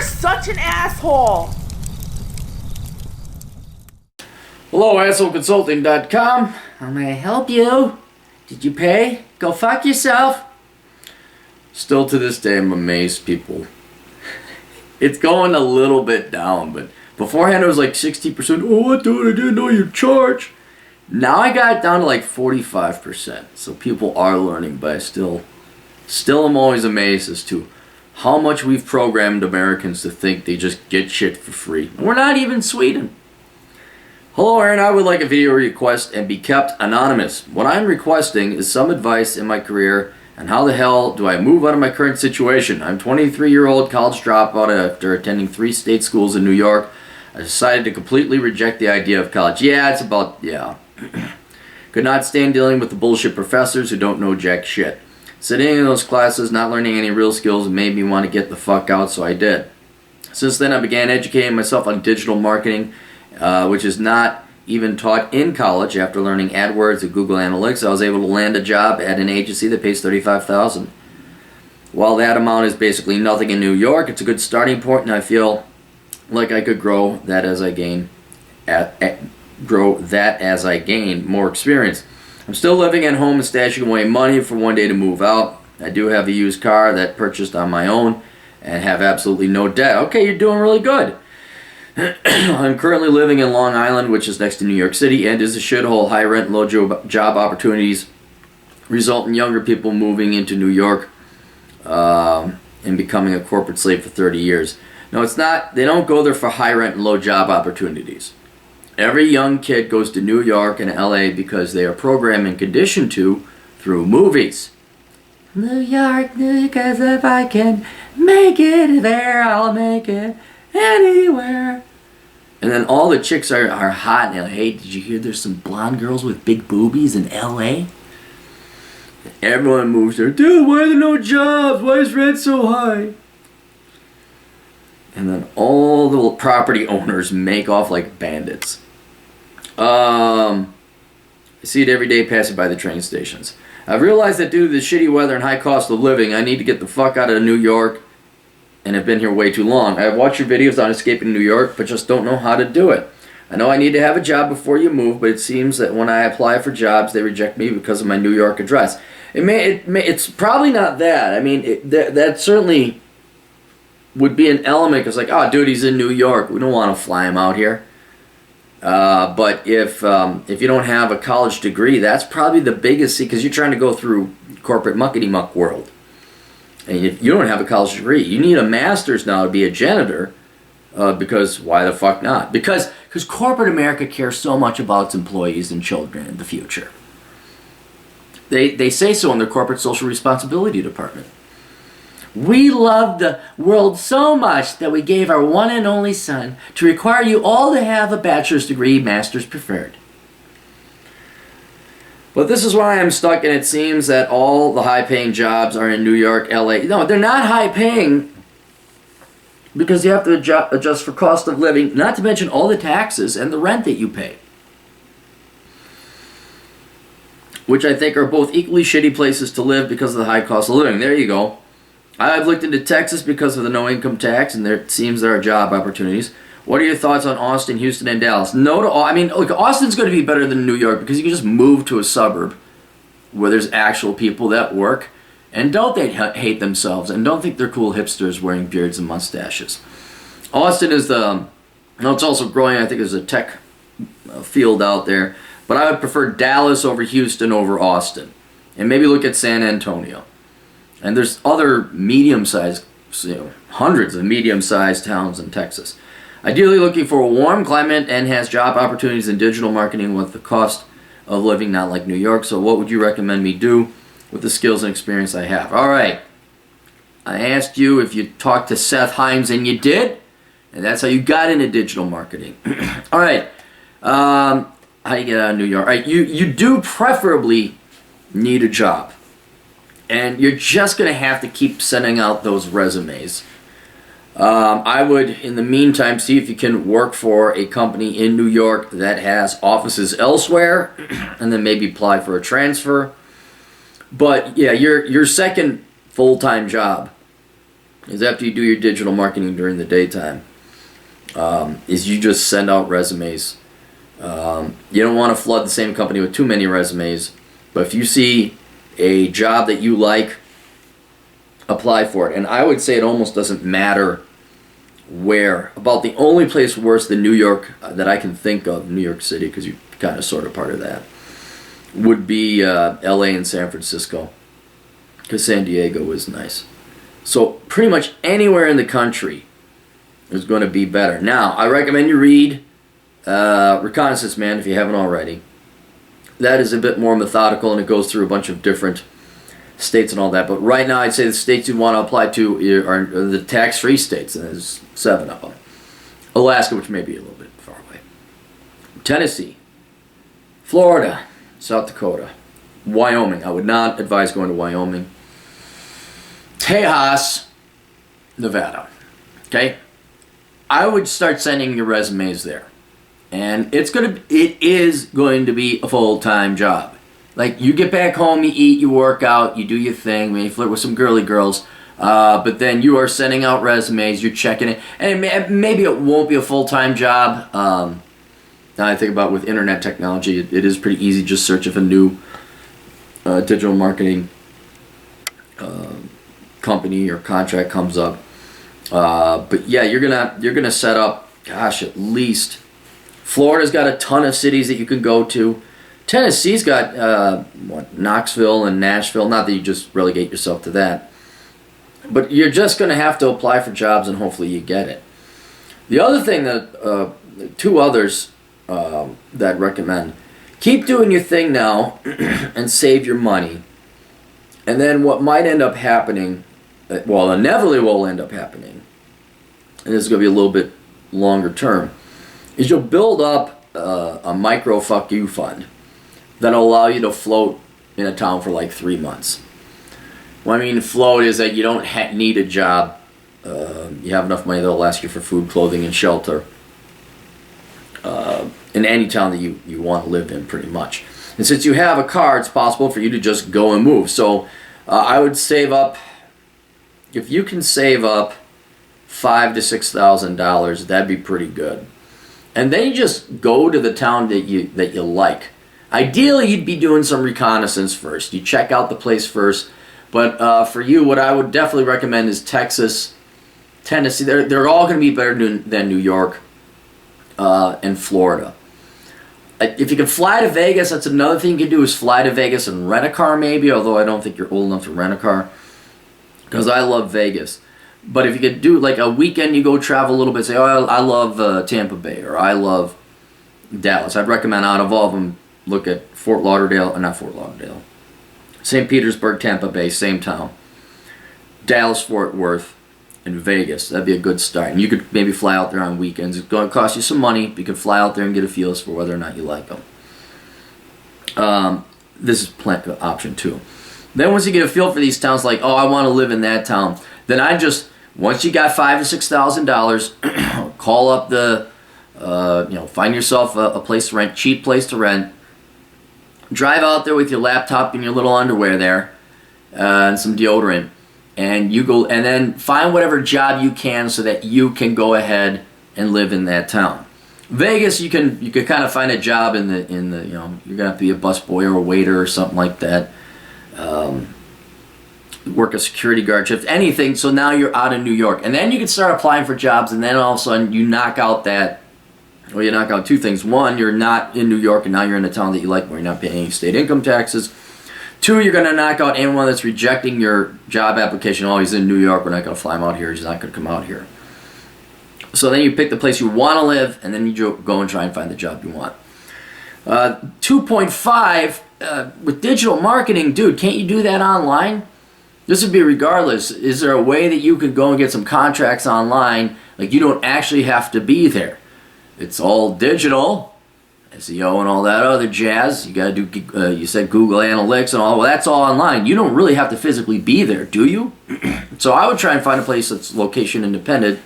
such an asshole! Hello, assholeconsulting.com. How may I help you? Did you pay? Go fuck yourself. Still to this day, I'm amazed people. It's going a little bit down, but beforehand it was like 60%. Oh, dude, I didn't know you charge. Now I got it down to like 45%. So people are learning, but I still am always amazed as to how much we've programmed Americans to think they just get shit for free. And we're not even Sweden. Hello, Aaron. I would like a video request and be kept anonymous. What I'm requesting is some advice in my career and how the hell do I move out of my current situation. I'm 23-year-old college dropout after attending 3 state schools in New York. I decided to completely reject the idea of college. Could not stand dealing with the bullshit professors who don't know jack shit. Sitting in those classes, not learning any real skills made me want to get the fuck out, so I did. Since then, I began educating myself on digital marketing, which is not even taught in college. After learning AdWords and Google Analytics, I was able to land a job at an agency that pays $35,000. While that amount is basically nothing in New York, it's a good starting point, and I feel like I could grow that as I gain more experience. I'm still living at home and stashing away money for one day to move out. I do have a used car that purchased on my own and have absolutely no debt. Okay, you're doing really good. I'm currently living in Long Island, which is next to New York City, and is a shithole. High rent, low job opportunities result in younger people moving into New York and becoming a corporate slave for 30 years. No, it's not. They don't go there for high rent and low job opportunities. Every young kid goes to New York and LA because they are programmed and conditioned to through movies. New York, because if I can make it there, I'll make it anywhere. And then all the chicks are hot and hey, did you hear there's some blonde girls with big boobies in LA? Everyone moves there. Dude, why are there no jobs? Why is rent so high? And then all the property owners make off like bandits. I see it every day passing by the train stations. I've realized that due to the shitty weather and high cost of living, I need to get the fuck out of New York and have been here way too long. I have watched your videos on escaping New York, but just don't know how to do it. I know I need to have a job before you move, but it seems that when I apply for jobs, they reject me because of my New York address. It's probably not that. I mean, that certainly would be an element because, like, oh, dude, he's in New York. We don't want to fly him out here. But if you don't have a college degree, that's probably the biggest, because you're trying to go through corporate muckety-muck world. And if you don't have a college degree, you need a master's now to be a janitor, because why the fuck not? Because corporate America cares so much about its employees and children in the future. They say so in their corporate social responsibility department. We love the world so much that we gave our one and only son to require you all to have a bachelor's degree, master's preferred. But this is why I'm stuck, and it seems that all the high-paying jobs are in New York, LA. No, they're not high-paying because you have to adjust for cost of living, not to mention all the taxes and the rent that you pay, which I think are both equally shitty places to live because of the high cost of living. There you go. I've looked into Texas because of the no income tax, and it seems there are job opportunities. What are your thoughts on Austin, Houston, and Dallas? No to all. I mean, look, Austin's going to be better than New York because you can just move to a suburb where there's actual people that work and don't they hate themselves and don't think they're cool hipsters wearing beards and mustaches. Austin is it's also growing. I think there's a tech field out there, but I would prefer Dallas over Houston over Austin, and maybe look at San Antonio. And there's other medium-sized, hundreds of medium-sized towns in Texas. Ideally looking for a warm climate and has job opportunities in digital marketing with the cost of living not like New York. So what would you recommend me do with the skills and experience I have? All right. I asked you if you talked to Seth Himes, and you did. And that's how you got into digital marketing. All right. How do you get out of New York? All right. You do preferably need a job. And you're just going to have to keep sending out those resumes. I would, in the meantime, see if you can work for a company in New York that has offices elsewhere, and then maybe apply for a transfer. But yeah, your second full-time job is after you do your digital marketing during the daytime, is you just send out resumes. You don't want to flood the same company with too many resumes, but if you see a job that you like, apply for it. And I would say it almost doesn't matter where. About the only place worse than New York that I can think of, New York City, because you're kind of sort of part of that, would be LA and San Francisco, because San Diego is nice. So pretty much anywhere in the country is going to be better. Now, I recommend you read Reconnaissance Man if you haven't already. That is a bit more methodical, and it goes through a bunch of different states and all that. But right now, I'd say the states you want to apply to are the tax-free states, and there's 7 of them. Alaska, which may be a little bit far away. Tennessee, Florida, South Dakota, Wyoming. I would not advise going to Wyoming. Tejas, Nevada. Okay? I would start sending your resumes there. And it is going to be a full-time job. Like, you get back home, you eat, you work out, you do your thing, maybe flirt with some girly girls, but then you are sending out resumes, you're checking it, and maybe it won't be a full-time job. Now I think about with internet technology, it is pretty easy. Just search if a new digital marketing company or contract comes up. But yeah, you're gonna set up, gosh, at least. Florida's got a ton of cities that you can go to. Tennessee's got Knoxville and Nashville. Not that you just relegate yourself to that, but you're just going to have to apply for jobs and hopefully you get it. The other thing that 2 others that I'd recommend: keep doing your thing now and save your money. And then what might end up happening, well, inevitably will end up happening, and this is going to be a little bit longer term, is you'll build up a micro fuck you fund that'll allow you to float in a town for like 3 months. What I mean float is that you don't need a job. You have enough money that'll last you for food, clothing, and shelter in any town that you want to live in, pretty much. And since you have a car, it's possible for you to just go and move. So I would save up, if you can save up $5,000 to $6,000, that'd be pretty good. And then you just go to the town that you like. Ideally, you'd be doing some reconnaissance first. You check out the place first. But for you, what I would definitely recommend is Texas, Tennessee. They're all going to be better than New York and Florida. If you can fly to Vegas, that's another thing you can do, is fly to Vegas and rent a car maybe, although I don't think you're old enough to rent a car, because I love Vegas. But if you could do like a weekend, you go travel a little bit, say, oh, I love Tampa Bay, or I love Dallas. I'd recommend out of all of them, look at St. Petersburg, Tampa Bay, same town. Dallas, Fort Worth, and Vegas. That'd be a good start. And you could maybe fly out there on weekends. It's going to cost you some money, but you can fly out there and get a feel as for whether or not you like them. This is option 2. Then once you get a feel for these towns, like, oh, I want to live in that town, then I just, once you got $5,000 to $6,000, call up find yourself a place to rent, cheap place to rent. Drive out there with your laptop and your little underwear there, and some deodorant, and you go, and then find whatever job you can so that you can go ahead and live in that town. Vegas, you could kind of find a job in the you're gonna have to be a busboy or a waiter or something like that. Work a security guard shift, anything. So now you're out of New York, and then you can start applying for jobs, and then all of a sudden you knock out 2 things. 1, you're not in New York, and now you're in a town that you like where you're not paying any state income taxes. 2, you're going to knock out anyone that's rejecting your job application. Oh, he's in New York, we're not going to fly him out here, he's not going to come out here. So then you pick the place you want to live, and then you go and try and find the job you want. 2.5, with digital marketing, dude, can't you do that online? This would be regardless. Is there a way that you could go and get some contracts online? Like, you don't actually have to be there. It's all digital, SEO and all that other jazz. You got to do, you said Google Analytics and all. Well, that's all online. You don't really have to physically be there, do you? So I would try and find a place that's location independent,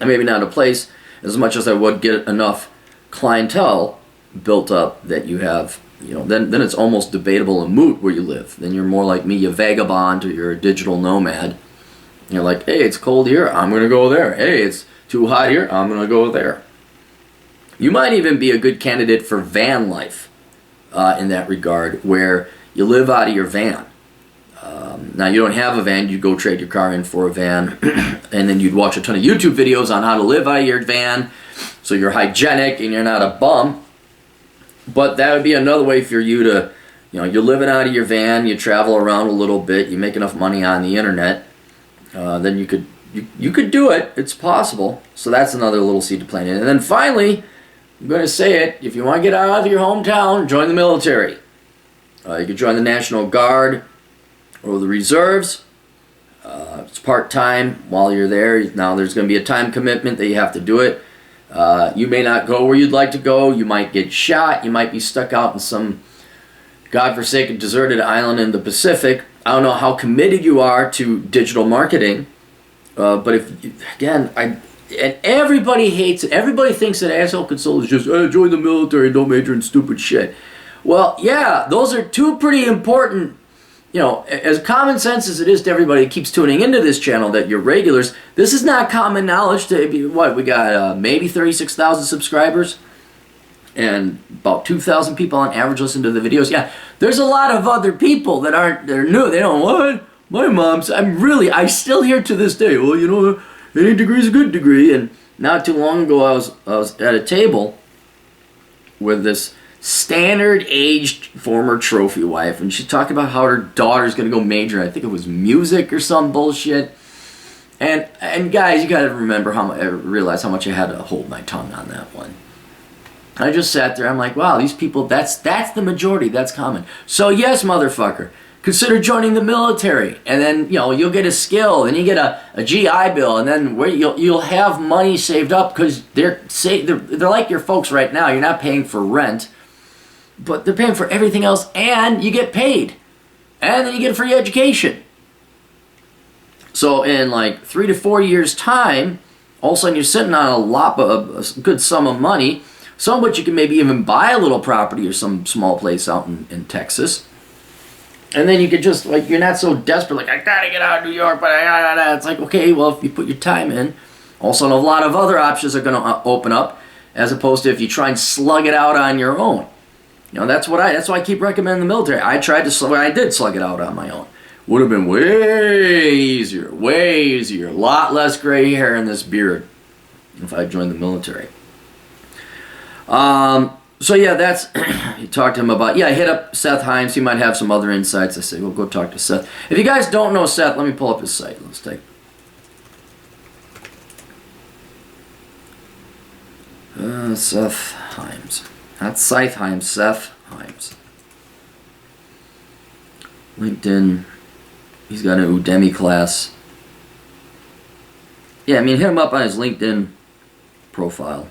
and maybe not a place as much as I would get enough clientele built up that you have, then it's almost debatable and moot where you live. Then you're more like me, you vagabond, or you're a digital nomad, You're like, hey, it's cold here, I'm going to go there. Hey, it's too hot here, I'm going to go there. You might even be a good candidate for van life in that regard, where you live out of your van. Now, you don't have a van, you'd go trade your car in for a van, and then you'd watch a ton of YouTube videos on how to live out of your van, so you're hygienic and you're not a bum. But that would be another way for you to, you're living out of your van, you travel around a little bit, you make enough money on the internet, then you could do it. It's possible. So that's another little seed to plant in. And then finally, I'm going to say it, if you want to get out of your hometown, join the military. You could join the National Guard or the reserves. It's part-time while you're there. Now there's going to be a time commitment that you have to do it. You may not go where you'd like to go. You might get shot. You might be stuck out in some godforsaken deserted island in the Pacific. I don't know how committed you are to digital marketing, but and everybody hates it. Everybody thinks that asshole consultants just join the military and don't major in stupid shit. Well, yeah, those are two pretty important, as common sense as it is to everybody that keeps tuning into this channel, that you're regulars. This is not common knowledge to, we got maybe 36,000 subscribers and about 2,000 people on average listen to the videos. Yeah, there's a lot of other people they're new. They don't, what? My mom's, I still hear to this day, well, any degree is a good degree. And not too long ago, I was at a table with this standard-aged former trophy wife, and she talked about how her daughter's going to go major. I think it was music or some bullshit. And guys, you got to realize how much I had to hold my tongue on that one. I just sat there. I'm like, wow, these people. That's the majority. That's common. So yes, motherfucker. Consider joining the military, and then you'll get a skill, and you get a GI Bill, and then you'll have money saved up, because they're like your folks right now. You're not paying for rent, but they're paying for everything else, and you get paid, and then you get a free education. So in like 3 to 4 years' time, all of a sudden you're sitting on a good sum of money, some of which you can maybe even buy a little property or some small place out in Texas. And then you could just, you're not so desperate, I gotta get out of New York, but it's like, okay, well, if you put your time in, also a lot of other options are going to open up, as opposed to if you try and slug it out on your own. That's why I keep recommending the military. I did slug it out on my own. Would have been way easier, a lot less gray hair in this beard if I joined the military. So yeah, that's, you talk to him about, hit up Seth Himes. He might have some other insights. I say, well, go talk to Seth. If you guys don't know Seth, let me pull up his site. Let's take Seth Himes. Not Scythe Himes, Seth Himes. LinkedIn. He's got an Udemy class. Yeah, hit him up on his LinkedIn profile.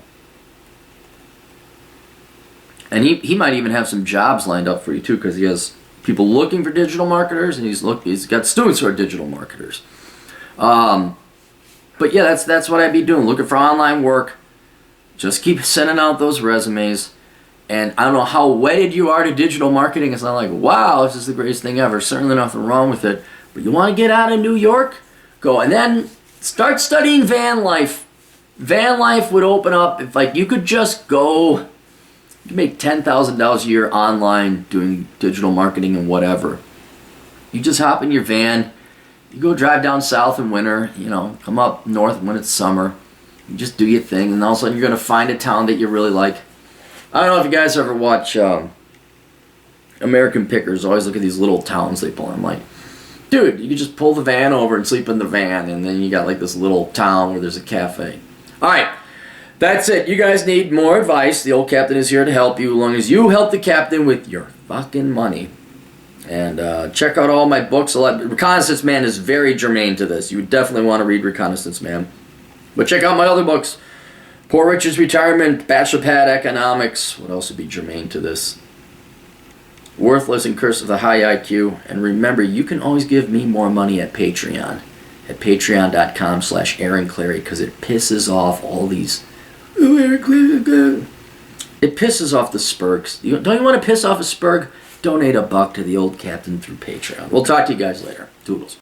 And he might even have some jobs lined up for you too, because he has people looking for digital marketers, and he's got students who are digital marketers. But yeah, that's what I'd be doing, looking for online work. Just keep sending out those resumes. And I don't know how wedded you are to digital marketing. It's not like, wow, this is the greatest thing ever. Certainly nothing wrong with it. But you want to get out of New York? Go. And then start studying van life. Van life would open up if you could just go. You can make $10,000 a year online doing digital marketing and whatever. You just hop in your van. You go drive down south in winter. Come up north when it's summer. You just do your thing. And all of a sudden you're going to find a town that you really like. I don't know if you guys ever watch American Pickers. I always look at these little towns they pull. I'm like, dude, you can just pull the van over and sleep in the van, and then you got this little town where there's a cafe. All right, that's it. You guys need more advice. The old captain is here to help you, as long as you help the captain with your fucking money. And check out all my books. Reconnaissance Man is very germane to this. You would definitely want to read Reconnaissance Man. But check out my other books. Poor Richard's Retirement, Bachelor Pad Economics. What else would be germane to this? Worthless and Curse of the High IQ. And remember, you can always give me more money at Patreon. At patreon.com/Aaron Clary, because it pisses off all these... Oh, Aaron Clary. It pisses off the spurgs. Don't you want to piss off a spurg? Donate $1 to the old captain through Patreon. We'll talk to you guys later. Toodles.